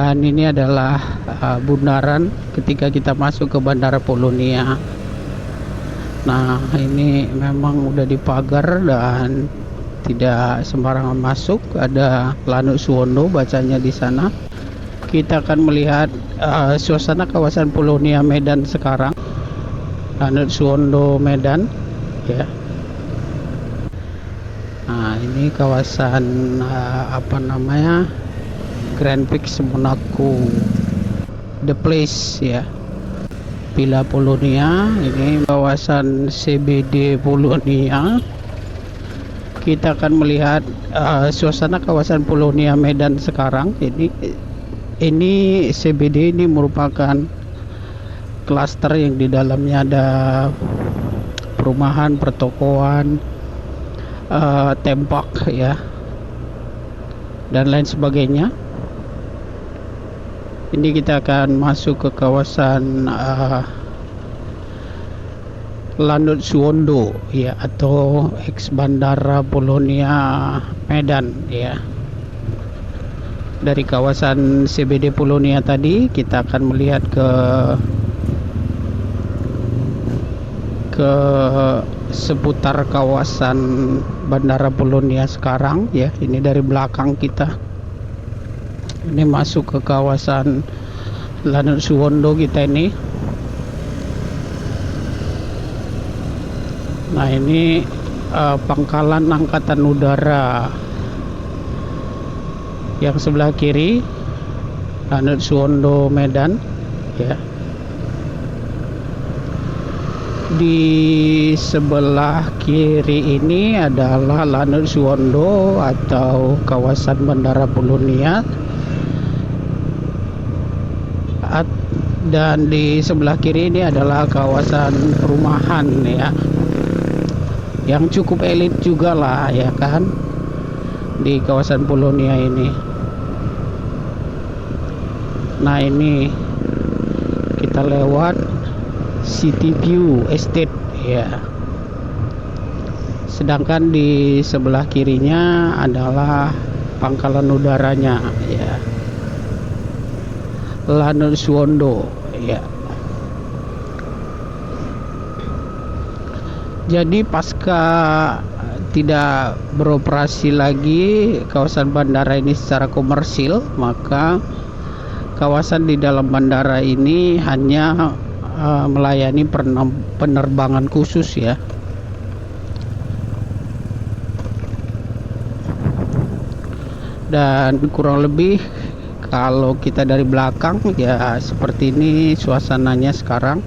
Dan ini adalah bundaran ketika kita masuk ke Bandara Polonia. Nah, ini memang udah dipagar dan tidak sembarangan masuk. Ada Lanut Suwondo bacanya di sana. Kita akan melihat suasana kawasan Polonia Medan sekarang. Lanut Suwondo Medan, ya. Nah, ini kawasan Grand Prix Monaco, the place, ya. Villa Polonia, ini kawasan CBD Polonia. Kita akan melihat suasana kawasan Polonia Medan sekarang. Ini CBD ini merupakan klaster yang di dalamnya ada perumahan, pertokoan, tembak, ya, dan lain sebagainya. Ini kita akan masuk ke kawasan Lanut Suwondo, ya, atau ex Bandara Polonia Medan, ya. Dari kawasan CBD Polonia tadi kita akan melihat ke seputar kawasan Bandara Polonia sekarang, ya. Ini dari belakang kita. Ini masuk ke kawasan Lanut Suwondo kita ini. Nah, ini pangkalan angkatan udara. Yang sebelah kiri Lanut Suwondo Medan, ya. Di sebelah kiri ini adalah Lanut Suwondo atau kawasan Bandara Polonia. Dan di sebelah kiri ini adalah kawasan perumahan, ya, yang cukup elit juga lah, ya kan, di kawasan Polonia ini. Nah, ini kita lewat City View Estate, ya. Sedangkan di sebelah kirinya adalah pangkalan udaranya, ya, Lanut Suwondo, ya. Jadi pasca tidak beroperasi lagi kawasan bandara ini secara komersil, maka kawasan di dalam bandara ini hanya melayani penerbangan khusus, ya. Dan kurang lebih kalau kita dari belakang, ya, seperti ini suasananya sekarang.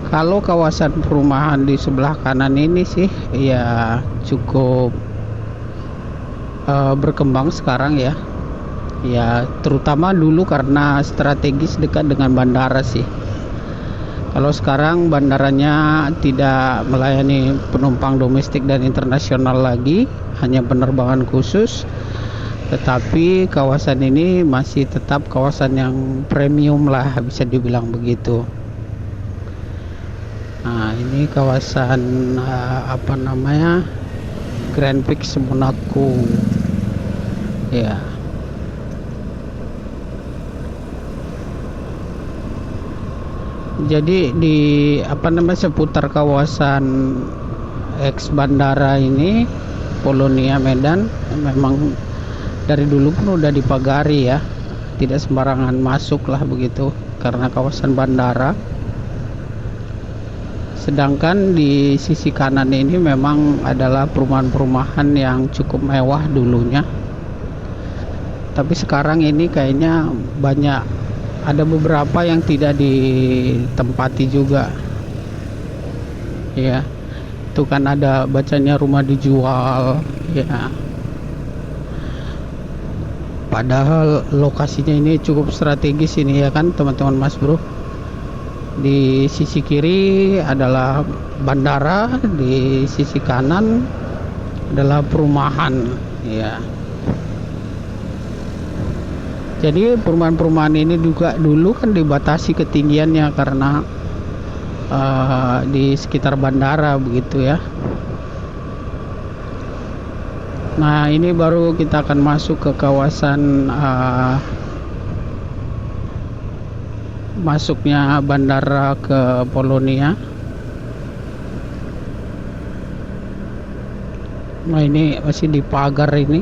Kalau kawasan perumahan di sebelah kanan ini sih, ya, cukup berkembang sekarang, ya. Ya, terutama dulu karena strategis dekat dengan bandara sih. Kalau sekarang bandaranya tidak melayani penumpang domestik dan internasional lagi, hanya penerbangan khusus. Tetapi kawasan ini masih tetap kawasan yang premium lah, bisa dibilang begitu. Nah, ini kawasan Grand Prix Monaco, ya. Jadi di seputar kawasan ex bandara ini Polonia Medan memang dari dulu pun udah dipagari, ya. Tidak sembarangan masuk lah begitu karena kawasan bandara. Sedangkan di sisi kanan ini memang adalah perumahan-perumahan yang cukup mewah dulunya. Tapi sekarang ini kayaknya ada beberapa yang tidak ditempati juga, ya. Itu kan ada bacanya rumah dijual, ya. Padahal lokasinya ini cukup strategis ini, ya kan, teman-teman Mas Bro. Di sisi kiri adalah bandara, di sisi kanan adalah perumahan, ya. Jadi perumahan-perumahan ini juga dulu kan dibatasi ketinggiannya karena di sekitar bandara begitu, ya. Nah, ini baru kita akan masuk ke kawasan masuknya bandara ke Polonia. Nah, ini masih di pagar ini.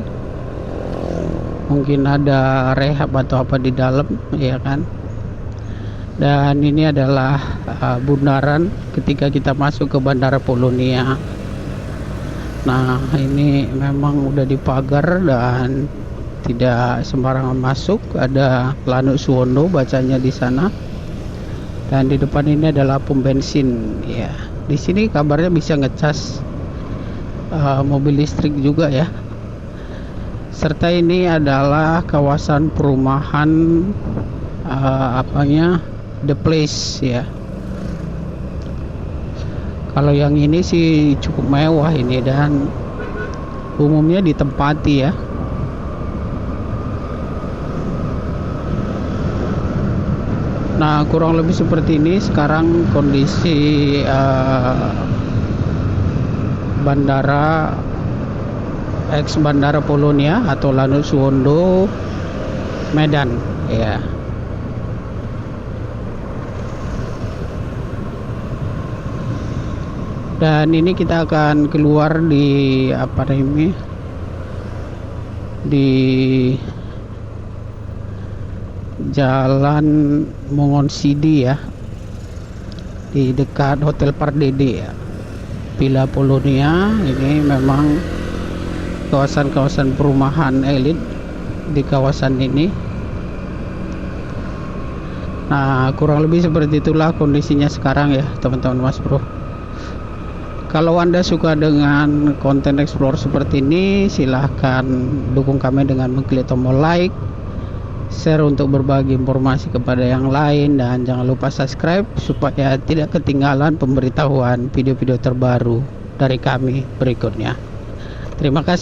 Mungkin ada rehab atau apa di dalam, ya kan? Dan ini adalah bundaran ketika kita masuk ke bandara Polonia. Nah, ini memang udah dipagar dan tidak sembarangan masuk. Ada Lanut Suwondo bacanya di sana. Dan di depan ini adalah pom bensin. Ya, di sini kabarnya bisa ngecas mobil listrik juga ya. Serta ini adalah kawasan perumahan The Place ya. Kalau yang ini sih cukup mewah ini dan umumnya ditempati ya. Nah, kurang lebih seperti ini sekarang kondisi bandara ex Bandara Polonia atau Lanut Suwondo Medan ya. Dan ini kita akan keluar di di Jalan Mongonsidi ya, di dekat Hotel Pardede ya, Villa Polonia. Ini memang kawasan-kawasan perumahan elit di kawasan ini. Nah, kurang lebih seperti itulah kondisinya sekarang ya teman-teman mas bro. Kalau Anda suka dengan konten explore seperti ini, silahkan dukung kami dengan mengklik tombol like, share untuk berbagi informasi kepada yang lain, dan jangan lupa subscribe supaya tidak ketinggalan pemberitahuan video-video terbaru dari kami berikutnya. Terima kasih.